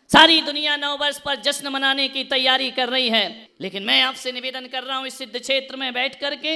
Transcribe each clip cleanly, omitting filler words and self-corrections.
सारी दुनिया नववर्ष पर जश्न मनाने की तैयारी कर रही है, लेकिन मैं आपसे निवेदन कर रहा हूं, इस सिद्ध क्षेत्र में बैठ करके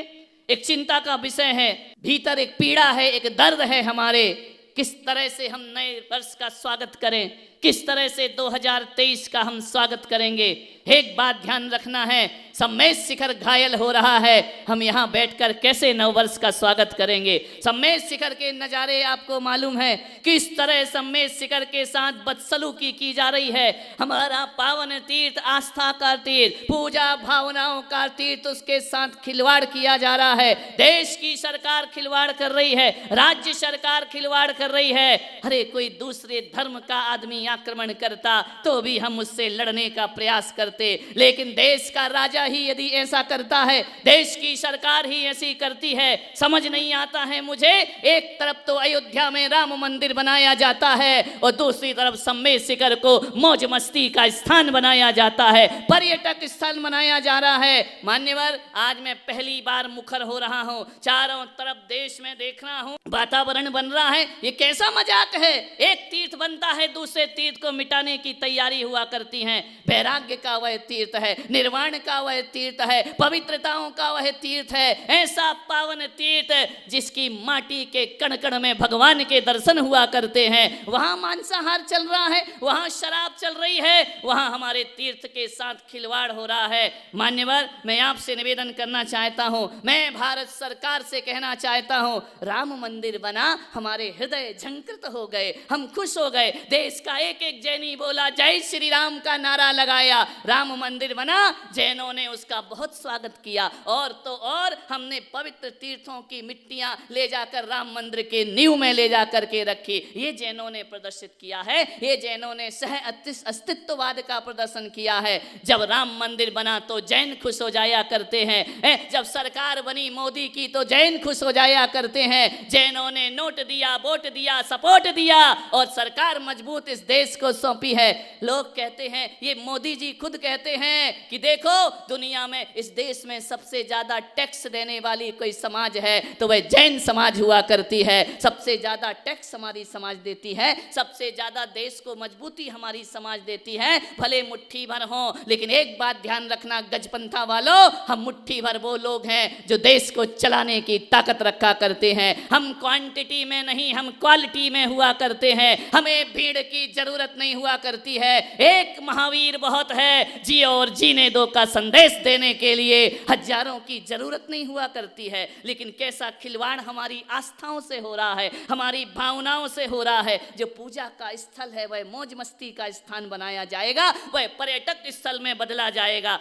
एक चिंता का विषय है, भीतर एक पीड़ा है, एक दर्द है हमारे। किस तरह से हम नए वर्ष का स्वागत करें, किस तरह से 2023 का हम स्वागत करेंगे। एक बात ध्यान रखना है, सम्मेद शिखर घायल हो रहा है, हम यहाँ बैठकर कैसे नववर्ष का स्वागत करेंगे। सम्मेद शिखर के नज़ारे आपको मालूम है किस तरह सम्मेद शिखर के साथ बदसलूकी की जा रही है। हमारा पावन तीर्थ, आस्था का तीर्थ, पूजा भावनाओं का तीर्थ, उसके साथ खिलवाड़ किया जा रहा है। देश की सरकार खिलवाड़ कर रही है, राज्य सरकार खिलवाड़ कर रही है। अरे कोई दूसरे धर्म का आदमी आक्रमण करता तो भी हम उससे लड़ने का प्रयास करते, लेकिन देश का राजा ही यदि ऐसा करता है, देश की सरकार ही ऐसी करती है, समझ नहीं आता है मुझे। एक तरफ तो अयोध्या में राम मंदिर बनाया जाता है और दूसरी तरफ सम्मेद शिखर को मौज मस्ती का स्थान बनाया जाता है, पर्यटक स्थल बनाया जा रहा है। मान्यवर, आज मैं पहली बार मुखर हो रहा हूं, चारों तरफ देश में देख रहा हूं, वातावरण बन रहा है। ये कैसा मजाक है, एक तीर्थ बनता है, दूसरे तीर्थ को मिटाने की तैयारी हुआ करती है। वैराग्य का वह तीर्थ है, निर्वाण का वह तीर्थ है, पवित्रताओं का वह तीर्थ है, ऐसा पावन तीर्थ जिसकी माटी के कण कण में भगवान के दर्शन हुआ करते हैं। वहां मांसाहार चल रहा है, वहां शराब चल रही है, वहां हमारे तीर्थ के साथ खिलवाड़ हो रहा है। मान्यवर, मैं आपसे निवेदन करना चाहता हूं, मैं भारत सरकार से कहना चाहता हूं, राम मंदिर बना, हमारे हृदय झंकृत हो गए, हम खुश हो गए। देश का एक एक जैनी बोला जय श्री राम का नारा लगाया, राम मंदिर बना, जैनों ने उसका बहुत स्वागत किया। और तो और हमने पवित्र तीर्थों की मिट्टियां ले जाकर राम मंदिर के नींव में ले जाकर के रखी। ये जैनों ने प्रदर्शित किया है, ये जैनों ने सह अस्तित्ववाद का प्रदर्शन किया है। जब राम मंदिर बना तो जैन खुश हो जाया करते हैं, जब सरकार बनी मोदी की तो जैन खुश हो जाया करते हैं। जैनों ने नोट दिया, वोट दिया, सपोर्ट दिया और सरकार मजबूत इस देश को सौंपी है। लोग कहते हैं, ये मोदी जी खुद कहते हैं कि देखो दुनिया में, इस देश में सबसे ज्यादा टैक्स देने वाली कोई समाज है तो वह जैन समाज हुआ करती है। सबसे ज्यादा टैक्स हमारी समाज देती है, सबसे ज्यादा देश को मजबूती हमारी समाज देती है। भले मुट्ठी भर हो, लेकिन एक बात ध्यान रखना गजपंथा वालों, हम मुट्ठी भर वो लोग हैं जो देश को चलाने की ताकत रखा करते हैं। हम क्वांटिटी में नहीं, हम क्वालिटी में हुआ करते हैं। हमें भीड़ की जरूरत नहीं हुआ करती है। एक महावीर बहुत है, जियो और जीने दो का संदेश देने के लिए हजारों की जरूरत नहीं हुआ करती है। लेकिन कैसा खिलवाड़ हमारी आस्थाओं से हो रहा है, हमारी भावनाओं से हो रहा है। जो पूजा का स्थल है वह मौज मस्ती का स्थान बनाया जाएगा, वह पर्यटक स्थल में बदला जाएगा।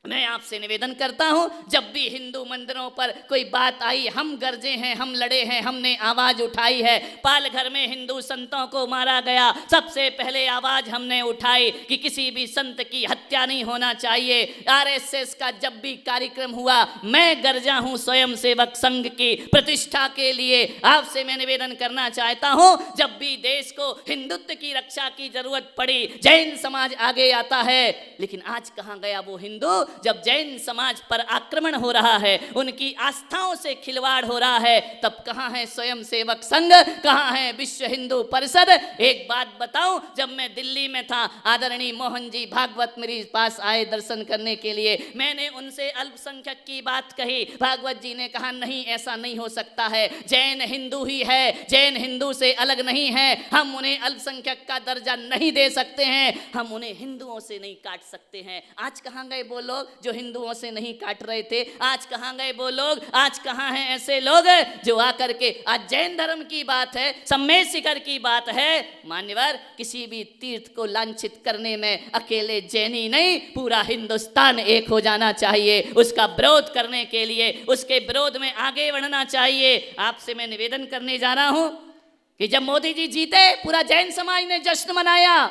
मैं आपसे निवेदन करता हूं, जब भी हिंदू मंदिरों पर कोई बात आई, हम गरजे हैं, हम लड़े हैं, हमने आवाज उठाई है। पालघर में हिंदू संतों को मारा गया, सबसे पहले आवाज हमने उठाई कि किसी भी संत की हत्या नहीं होना चाहिए। आरएसएस का जब भी कार्यक्रम हुआ, मैं गरजा हूं स्वयं सेवक संघ की प्रतिष्ठा के लिए। आपसे मैं निवेदन करना चाहता हूं, जब भी देश को हिंदुत्व की रक्षा की जरूरत पड़ी, जैन समाज आगे आता है। लेकिन आज कहां गया वो हिंदू? जब जैन समाज पर आक्रमण हो रहा है, उनकी आस्थाओं से खिलवाड़ हो रहा है, तब कहां है स्वयं सेवक संघ, कहां है विश्व हिंदू परिषद? एक बात बताऊं, जब मैं दिल्ली में था, आदरणीय मोहन जी भागवत मेरे पास आए दर्शन करने के लिए। मैंने उनसे अल्पसंख्यक की बात कही, भागवत जी ने कहा नहीं, ऐसा नहीं हो सकता है, जैन हिंदू ही है, जैन हिंदू से अलग नहीं है, हम उन्हें अल्पसंख्यक का दर्जा नहीं दे सकते हैं, हम उन्हें हिंदुओं से नहीं काट सकते हैं। आज कहां गए वो लोग जो हिंदुओं से नहीं काट रहे थे? आज कहां गए वो लोग? आज कहां हैं ऐसे लोग जो आकर के, आज जैन धर्म की बात है, सम्मेद शिखर की बात है। मान्यवर, किसी भी तीर्थ को लांछित करने में अकेले जैनी नहीं, पूरा हिंदुस्तान एक हो जाना चाहिए। उसका विरोध करने के लिए, उसके विरोध में आगे बढ़ना चाहिए। आपसे मैं निवेदन करने जा रहा हूं कि जब मोदी जी जीते, पूरा जैन समाज ने जश्न मनाया,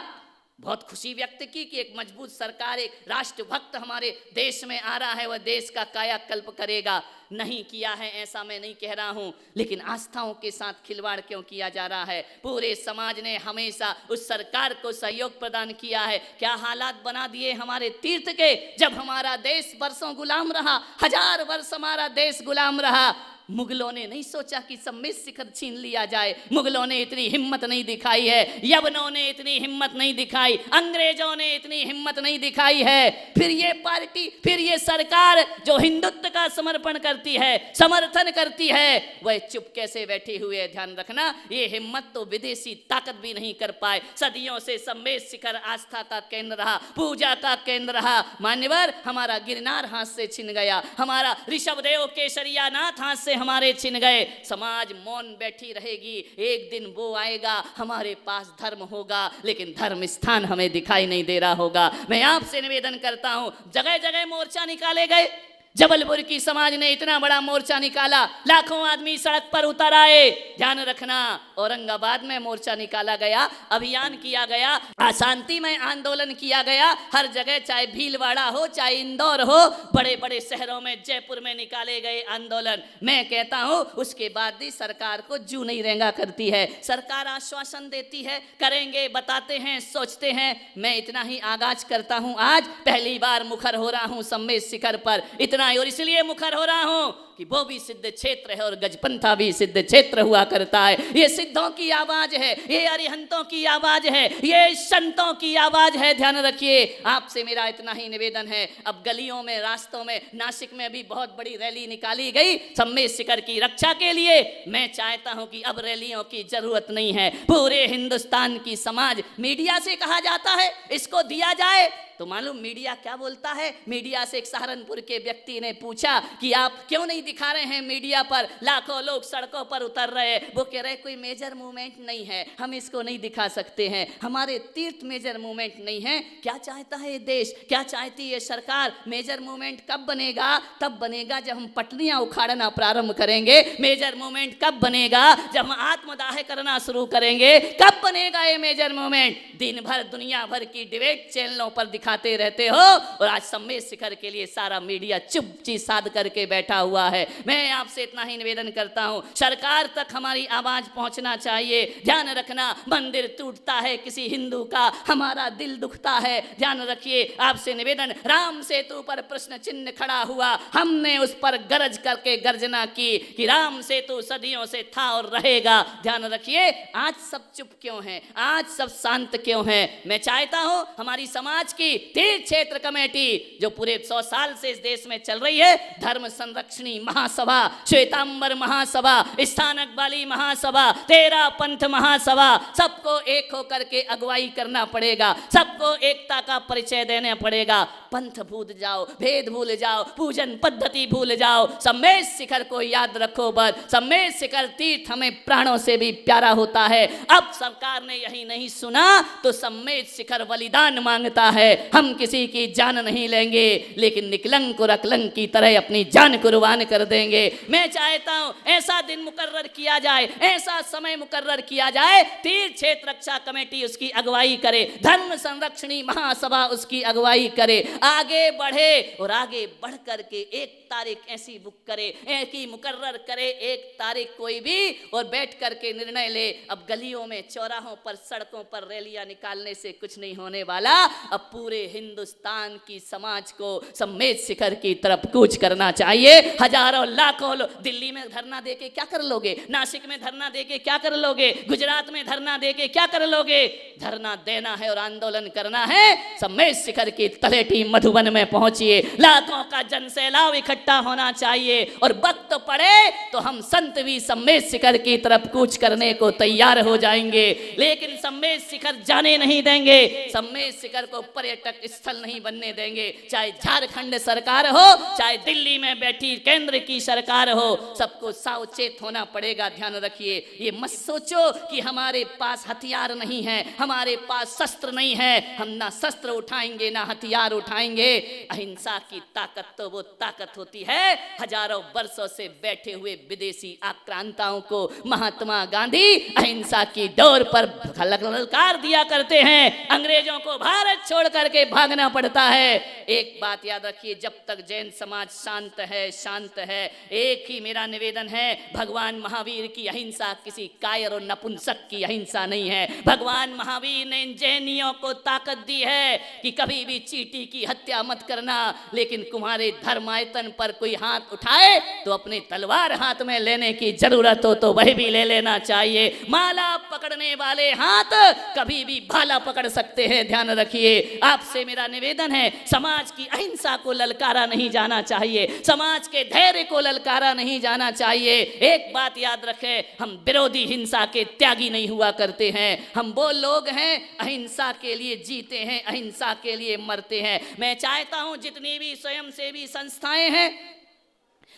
बहुत खुशी व्यक्त की कि एक मजबूत सरकार, एक राष्ट्रभक्त हमारे देश में आ रहा है, वह देश का कायाकल्प करेगा। नहीं किया है ऐसा मैं नहीं कह रहा हूं, लेकिन आस्थाओं के साथ खिलवाड़ क्यों किया जा रहा है? पूरे समाज ने हमेशा उस सरकार को सहयोग प्रदान किया है। क्या हालात बना दिए हमारे तीर्थ के, जब हमारा देश वर्षों गुलाम रहा, 1000 वर्ष हमारा देश गुलाम रहा। मुगलों ने नहीं सोचा कि सम्मेद शिखर छीन लिया जाए, मुगलों ने इतनी हिम्मत नहीं दिखाई है, यवनों ने इतनी हिम्मत नहीं दिखाई, अंग्रेजों ने इतनी हिम्मत नहीं दिखाई है। फिर ये पार्टी, फिर ये सरकार जो हिंदुत्व का समर्पण करती है, समर्थन करती है, वह चुप कैसे बैठी हुई है। ध्यान रखना, ये हिम्मत तो विदेशी ताकत भी नहीं कर पाए। सदियों से सम्मेद शिखर आस्था का केंद्र रहा, पूजा का केंद्र रहा। मान्यवर, हमारा गिरनार हाथ से छिन गया, हमारा ऋषभदेव केसरिया नाथ हाथ से हमारे छिन गए। समाज मौन बैठी रहेगी, एक दिन वो आएगा, हमारे पास धर्म होगा, लेकिन धर्म स्थान हमें दिखाई नहीं दे रहा होगा। मैं आपसे निवेदन करता हूं, जगह जगह मोर्चा निकाले गए। जबलपुर की समाज ने इतना बड़ा मोर्चा निकाला, लाखों आदमी सड़क पर उतर आए। ध्यान रखना, औरंगाबाद में मोर्चा निकाला गया, अभियान किया गया, अशांतिमय आंदोलन किया गया। हर जगह, चाहे भीलवाड़ा हो, चाहे इंदौर हो, बड़े बड़े शहरों में, जयपुर में निकाले गए आंदोलन। मैं कहता हूं, उसके बाद भी सरकार को जू नहीं रेंगा करती है। सरकार आश्वासन देती है, करेंगे, बताते हैं, सोचते हैं। मैं इतना ही आगाज करता हूं। आज पहली बार मुखर हो रहा हूं सम्मेद शिखर पर, इतना, और इसलिए मुखर हो रहा हूं कि वो भी सिद्ध क्षेत्र है और गजपंथा भी सिद्ध क्षेत्र हुआ करता है। ये सिद्धों की आवाज है, ये अरिहंतों की आवाज है, ये संतों की आवाज है। ध्यान रखिए, आपसे मेरा इतना ही निवेदन है। अब गलियों में, रास्तों में, नासिक में भी बहुत बड़ी रैली निकाली गई सम्मेद शिखर की रक्षा के लिए। मैं चाहता हूं कि अब रैलियों की जरूरत नहीं है। पूरे हिंदुस्तान की समाज, मीडिया से कहा जाता है इसको दिया जाए, तो मालूम मीडिया क्या बोलता है। मीडिया से एक सहारनपुर के व्यक्ति ने पूछा कि आप क्यों नहीं दिखा रहे हैं मीडिया पर, लाखों लोग सड़कों पर उतर रहे। वो कह रहे कोई मेजर मूवमेंट नहीं है, हम इसको नहीं दिखा सकते हैं, हमारे तीर्थ मेजर मूवमेंट नहीं है। क्या चाहता है ये देश, क्या चाहती है सरकार? मेजर मूवमेंट कब बनेगा? तब बनेगा जब हम पटरियां उखाड़ना प्रारंभ करेंगे। मेजर मूवमेंट कब बनेगा? जब हम आत्मदाह करना शुरू करेंगे। कब बनेगा ये मेजर मूवमेंट? दिन भर दुनिया भर की डिबेट चैनलों पर दिखाते रहते हो, और आज सम्मेद शिखर के लिए सारा मीडिया चुपची साध करके बैठा हुआ है। मैं आपसे इतना ही निवेदन करता हूं, सरकार तक हमारी आवाज पहुंचना चाहिए। ध्यान रखना, मंदिर टूटता है किसी हिंदू का, हमारा दिल दुखता है। ध्यान रखिए, आपसे निवेदन, राम सेतु पर प्रश्न चिन्ह खड़ा हुआ, हमने उस पर गरज करके गर्जना की कि राम सेतु सदियों से था और रहेगा। ध्यान रखिए, आज सब चुप क्यों हैं, आज सब शांत क्यों हैं? मैं चाहता हूं हमारी समाज की तीर्थ क्षेत्र कमेटी जो पूरे 100 साल से इस देश में चल रही है, धर्म संरक्षणी महासभा, श्वेतांबर महासभा, स्थानक वाली महासभा, 13 पंथ महासभा, सबको एक होकर के अगुवाई करना पड़ेगा, सबको एकता का परिचय देना पड़ेगा। पंथ भूल जाओ, भेद भूल जाओ, पूजन पद्धति भूल जाओ, सम्मेद शिखर को याद रखो। बस सम्मेद शिखर तीर्थ हमें प्राणों से भी प्यारा होता है। अब सरकार ने यही नहीं सुना तो सम्मेद शिखर बलिदान मांगता है। हम किसी की जान नहीं लेंगे, लेकिन निकलंक और अकलंक की तरह अपनी जान कुर्बान कर देंगे। मैं चाहता हूं ऐसा दिन मुकर्रर किया जाए, ऐसा समय मुकर्रर किया जाए, तीर्थ क्षेत्र रक्षा कमेटी उसकी अगुवाई करे, धर्म संरक्षणी महासभा उसकी अगुवाई करे, आगे बढ़े और आगे बढ़ करके एक तारीख ऐसी बुक करे, एक ही मुकर्रर करे, एक तारीख कोई भी, और बैठ करके निर्णय ले। अब गलियों में, चौराहों पर, सड़कों पर रैलियां निकालने से कुछ नहीं होने वाला। अब पूरे हिंदुस्तान की समाज को सम्मेद शिखर की तरफ कूच करना चाहिए। हजारों लाखों लोग दिल्ली में धरना देके क्या कर लोगे, नासिक में धरना देके क्या कर लोगे, गुजरात में धरना देके क्या कर लोगे? धरना देना है और आंदोलन करना है। सम्मेद शिखर की तलेटी मधुबन में पहुंचिए, लाखों का जनसैलाब इकट्ठा होना चाहिए, और वक्त पड़े तो हम संत भी सम्मेद शिखर की तरफ कूच करने को तैयार हो जाएंगे। लेकिन सम्मेद शिखर जाने नहीं देंगे, सम्मेद शिखर को पर्यटक स्थल नहीं बनने देंगे। चाहे झारखंड सरकार हो, चाहे दिल्ली में बैठी केंद्र की सरकार हो, सबको सावचेत होना पड़ेगा। ध्यान रखिए, ये मत सोचो कि हमारे पास हथियार नहीं है, हमारे पास शस्त्र नहीं है, हम ना शस्त्र उठाएंगे ना हथियार उठाएंगे। अहिंसा की ताकत तो वो ताकत होती है हजारों वर्षों से बैठे हुए विदेशी आक्रांताओं को महात्मा गांधी अहिंसा की डोर पर ललकार दिया करते हैं। अंग्रेजों को भारत छोड़ करके भागना पड़ता है। एक बात याद रखिए, जब तक जैन समाज शांत है, शांत है। एक ही मेरा निवेदन है, भगवान महावीर की अहिंसा किसी कायर और नपुंसक की अहिंसा नहीं है। भगवान महावीर ने इन जैनियों को ताकत दी है कि कभी भी चींटी की हत्या मत करना, लेकिन तुम्हारे धर्मायतन पर कोई हाथ उठाए तो अपने तलवार हाथ में लेने की जरूरत हो तो वही भी ले लेना चाहिए। माला पकड़ने वाले हाथ कभी भी भाला पकड़ सकते हैं, ध्यान रखिए। आपसे मेरा निवेदन है, समाज की अहिंसा को ललकारा नहीं जाना चाहिए, समाज के धैर्य को ललकारा नहीं जाना चाहिए। एक बात याद रखें, हम विरोधी हिंसा के त्यागी नहीं हुआ करते हैं। हम वो लोग हैं अहिंसा के लिए जीते हैं, अहिंसा के लिए मरते हैं। मैं चाहता हूं जितनी भी स्वयंसेवी संस्थाएं हैं,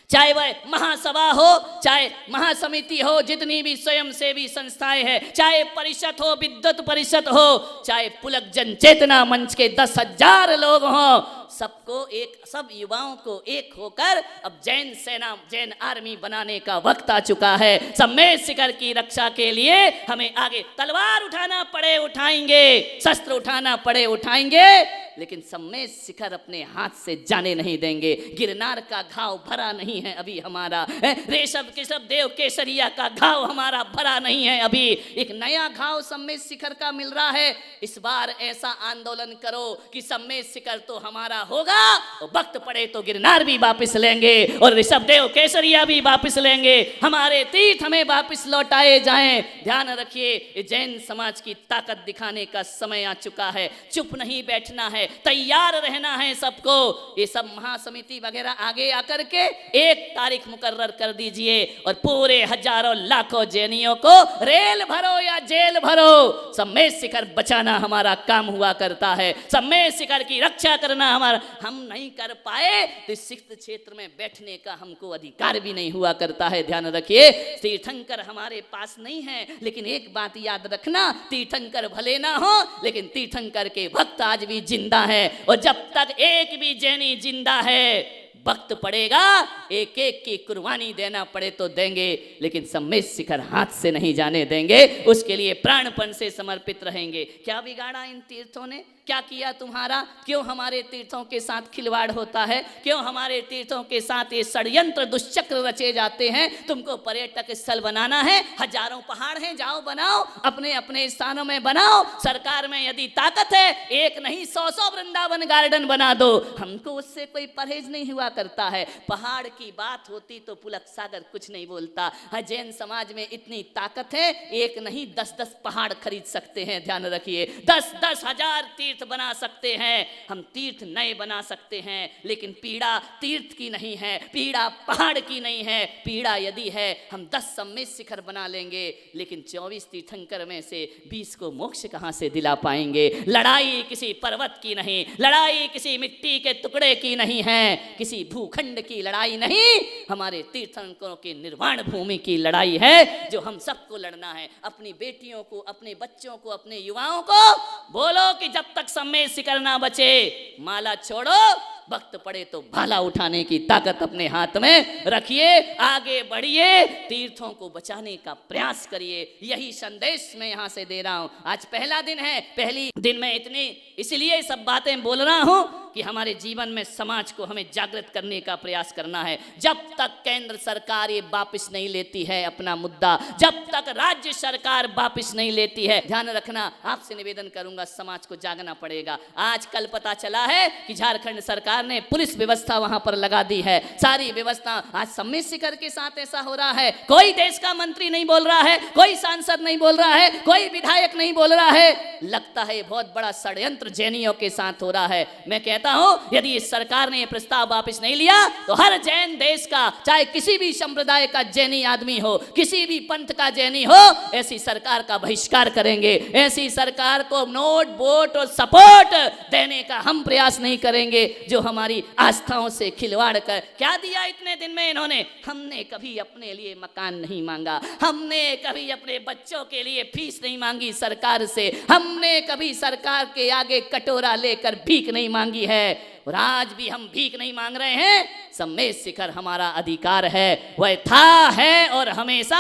चाहे वह महासभा हो, चाहे महासमिति हो, जितनी भी स्वयंसेवी संस्थाएं हैं, चाहे परिषद हो, विद्युत परिषद हो, चाहे पुलक जन चेतना मंच के 10,000 लोग हों, सबको एक, सब युवाओं को एक होकर अब जैन सेना, जैन आर्मी बनाने का वक्त आ चुका है। सम्मेद शिखर की रक्षा के लिए हमें आगे तलवार उठाना पड़े उठाएंगे, शस्त्र उठाना पड़े उठाएंगे, लेकिन सम्मेद शिखर अपने हाथ से जाने नहीं देंगे। गिरनार का घाव भरा नहीं है अभी हमारा, ऋषभ केशव देव केसरिया का घाव हमारा भरा नहीं है अभी। एक नया घाव सम्मेद शिखर का मिल रहा है। इस बार ऐसा आंदोलन करो कि सम्मेद शिखर तो हमारा होगा, और वक्त पड़े तो गिरनार भी वापस लेंगे और ऋषभ देव केसरिया भी वापस लेंगे। हमारे तीर्थ हमें वापस लौटाए जाएं। ध्यान रखिए, जैन समाज की ताकत दिखाने का समय आ चुका है। चुप नहीं बैठना है, तैयार रहना है सबको। ये सब महासमिति वगैरह आगे आकर के एक तारीख मुकर्रर कर दीजिए और पूरे हजारों लाखों जैनियों को रेल भरो या जेल भरो। सम्मेद शिखर बचाना हमारा काम हुआ करता है, सम्मेद शिखर की रक्षा करना हमारा। हम नहीं कर पाए तो इस सिक्त क्षेत्र में बैठने का हमको अधिकार भी नहीं हुआ करता है। ध्यान रखिए, तीर्थंकर हमारे पास नहीं है, लेकिन एक बात याद रखना, तीर्थंकर भले ना हो लेकिन तीर्थंकर के भक्त आज भी जिंदा है। और जब तक एक भी जैनी जिंदा है, वक्त पड़ेगा एक एक की कुर्बानी देना पड़े तो देंगे, लेकिन सम्मेद शिखर हाथ से नहीं जाने देंगे। उसके लिए प्राणपण से समर्पित रहेंगे। क्या बिगाड़ा इन तीर्थों ने, क्या किया तुम्हारा? क्यों हमारे तीर्थों के साथ खिलवाड़ होता है? क्यों हमारे तीर्थों के साथ ये षड्यंत्र दुष्चक्र रचे जाते हैं? तुमको पर्यटक स्थल बनाना है, हजारों पहाड़ हैं, जाओ बनाओ, अपने अपने स्थानों में बनाओ। सरकार में यदि ताकत है, एक नहीं 100 वृंदावन गार्डन बना दो। हमको उससे कोई परहेज नहीं हुआ करता है। पहाड़ की बात होती तो पुलक सागर कुछ नहीं बोलता। जैन समाज में इतनी ताकत है, एक नहीं 10-10 पहाड़ खरीद सकते हैं। ध्यान रखिए, 10-10 हजार तीर्थ बना सकते हैं। हम तीर्थ नए बना सकते हैं, लेकिन पीड़ा तीर्थ की नहीं है, पीड़ा पहाड़ की नहीं है। पीड़ा यदि है, हम 10 सम्मेद शिखर बना लेंगे, लेकिन 24 तीर्थंकर में से 20 को मोक्ष कहां से दिला पाएंगे? लड़ाई किसी पर्वत की नहीं, लड़ाई किसी मिट्टी के टुकड़े की नहीं है, किसी भूखंड की लड़ाई नहीं, हमारे तीर्थंकरों की निर्वाण भूमि की लड़ाई है, जो हम सबको लड़ना है। अपनी बेटियों को, अपने बच्चों को, अपने युवाओं को बोलो कि जब तक सम्मेद शिखर ना बचे, माला छोड़ो, वक्त पड़े तो भाला उठाने की ताकत अपने हाथ में रखिए, आगे बढ़िए, तीर्थों को बचाने का प्रयास करिए। यही संदेश मैं यहाँ से दे रहा हूँ। आज पहला दिन है, पहली दिन में इतनी इसलिए सब बातें बोल रहा हूँ कि हमारे जीवन में समाज को हमें जागृत करने का प्रयास करना है। जब तक केंद्र सरकार ये वापस नहीं लेती है अपना मुद्दा, जब तक राज्य सरकार वापस नहीं लेती है, ध्यान रखना, आपसे निवेदन करूंगा, समाज को जागना पड़ेगा। आज कल पता चला है कि झारखंड सरकार ने पुलिस व्यवस्था वहां पर लगा दी है, सारी व्यवस्था। आज सम्मेद शिखर के साथ ऐसा हो रहा है, कोई देश का मंत्री नहीं बोल रहा है, कोई सांसद नहीं बोल रहा है, कोई विधायक नहीं बोल रहा है। लगता है बहुत बड़ा षड्यंत्र जैनियों के साथ हो रहा है। मैं कहता हूं, यदि इस सरकार ने यह प्रस्ताव वापस नहीं लिया तो हर जैन देश का, चाहे किसी भी संप्रदाय का जैनी आदमी हो, किसी भी पंथ का जैनी हो, ऐसी सरकार का बहिष्कार करेंगे। ऐसी सरकार को नोट, वोट और सपोर्ट देने का हम प्रयास नहीं करेंगे जो हमारी आस्थाओं से खिलवाड़ कर। क्या दिया इतने दिन में इन्होंने? हमने कभी अपने लिए मकान नहीं मांगा, हमने कभी अपने बच्चों के लिए फीस नहीं मांगी सरकार से, हमने कभी सरकार के आगे कटोरा लेकर भीख नहीं मांगी है। और आज भी हम भीख नहीं मांग रहे हैं। सम्मेद शिखर हमारा अधिकार है, वह था, है और हमेशा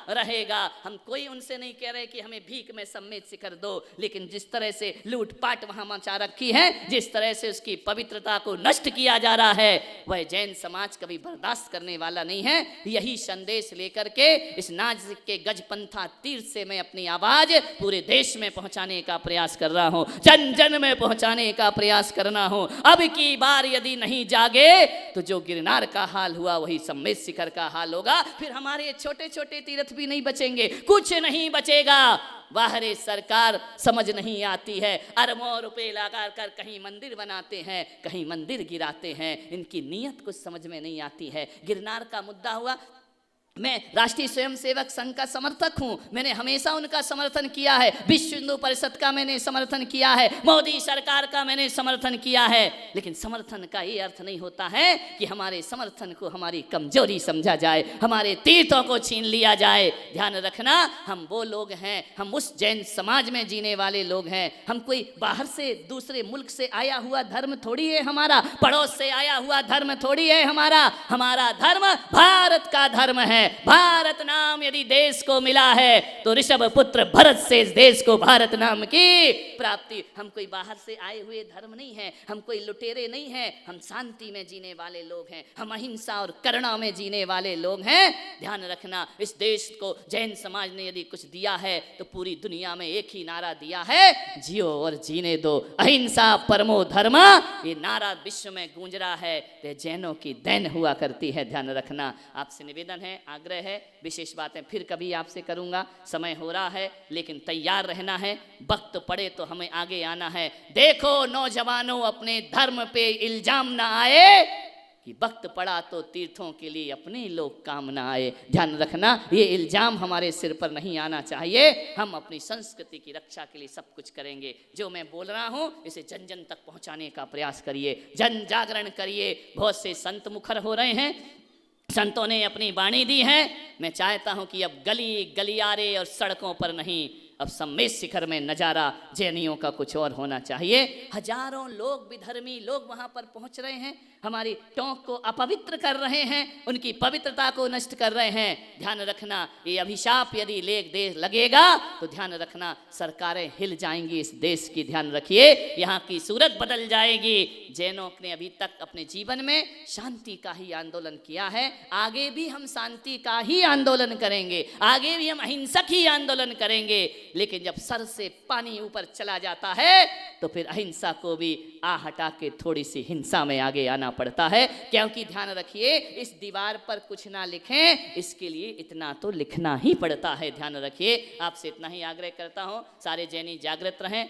रहेगा। हम कोई उनसे नहीं कह रहे कि हमें भीख में सम्मेद शिखर दो, लेकिन जिस तरह से लूटपाट वहां मचा रखी है, जिस तरह से उसकी पवित्रता को नष्ट किया जा रहा है, वह जैन समाज कभी बर्दाश्त करने वाला नहीं है। यही संदेश लेकर के इस नाजिक के गजपंथा तीर से मैं अपनी आवाज पूरे देश में पहुंचाने का प्रयास कर रहा हूं, जन जन में पहुंचाने का प्रयास करना हो। अब की बार यदि नहीं जागे तो जो गिरनार का हाल हुआ वही सम्मेद शिखर का हाल होगा। फिर हमारे छोटे छोटे तीर्थ भी नहीं बचेंगे, कुछ नहीं बचेगा। बाहरी सरकार समझ नहीं आती है, अरबों रुपए लगा कर कहीं मंदिर बनाते हैं, कहीं मंदिर गिराते हैं, इनकी नीयत कुछ समझ में नहीं आती है। गिरनार का मुद्दा हुआ, मैं राष्ट्रीय स्वयंसेवक संघ का समर्थक हूं, मैंने हमेशा उनका समर्थन किया है, विश्व हिंदू परिषद का मैंने समर्थन किया है, मोदी सरकार का मैंने समर्थन किया है। लेकिन समर्थन का ये अर्थ नहीं होता है कि हमारे समर्थन को हमारी कमजोरी समझा जाए, हमारे तीर्थों को छीन लिया जाए। ध्यान रखना, हम वो लोग हैं, हम उस जैन समाज में जीने वाले लोग हैं। हम कोई बाहर से दूसरे मुल्क से आया हुआ धर्म थोड़ी है, हमारा पड़ोस से आया हुआ धर्म थोड़ी है हमारा। हमारा धर्म भारत का धर्म है। भारत नाम यदि देश को मिला है तो ऋषभ पुत्र भरत से इस देश को भारत नाम की प्राप्ति। हम कोई बाहर से आए हुए धर्म नहीं है, हम कोई लुटेरे नहीं हैं, हम शांति में जीने वाले लोग हैं, हम अहिंसा और करुणा में जीने वाले लोग हैं। ध्यान रखना, इस देश को जैन समाज ने यदि कुछ दिया है तो पूरी दुनिया में एक ही नारा दिया है, जियो और जीने दो, अहिंसा परमो धर्म। ये नारा विश्व में गूंज रहा है, तो जैनों की देन हुआ करती है। ध्यान रखना, आपसे निवेदन है, आग्रह है, विशेष बातें फिर कभी आपसे करूंगा। समय हो रहा है, लेकिन तैयार रहना है, वक्त पड़े तो हमें आगे आना है। देखो नौजवानों, अपने धर्म पे इल्जाम ना आए कि वक्त पड़ा तो तीर्थों के लिए अपने लोग काम ना आए। ध्यान रखना, ये इल्जाम हमारे सिर पर नहीं आना चाहिए। हम अपनी संस्कृति की रक्षा के लिए सब कुछ करेंगे। जो मैं बोल रहा हूँ इसे जन जन तक पहुँचाने का प्रयास करिए, जन जागरण करिए। बहुत से संत मुखर हो रहे हैं, संतों ने अपनी वाणी दी है। मैं चाहता हूं कि अब गली गलियारे और सड़कों पर नहीं, अब सम्मेद शिखर में नजारा जैनियों का कुछ और होना चाहिए। हजारों लोग, विधर्मी लोग वहां पर पहुंच रहे हैं, हमारी टोंक को अपवित्र कर रहे हैं, उनकी पवित्रता को नष्ट कर रहे हैं। ध्यान रखना, ये अभिशाप यदि लगेगा तो ध्यान रखना सरकारें हिल जाएंगी इस देश की। ध्यान रखिए, यहाँ की सूरत बदल जाएगी। जैनों ने अभी तक अपने जीवन में शांति का ही आंदोलन किया है, आगे भी हम शांति का ही आंदोलन करेंगे, आगे भी हम अहिंसक ही आंदोलन करेंगे। लेकिन जब सर से पानी ऊपर चला जाता है तो फिर अहिंसा को भी हटा के थोड़ी सी हिंसा में आगे आना पड़ता है। क्योंकि ध्यान रखिए, इस दीवार पर कुछ ना लिखें, इसके लिए इतना तो लिखना ही पड़ता है। ध्यान रखिए, आपसे इतना ही आग्रह करता हूँ, सारे जैनी जागृत रहें।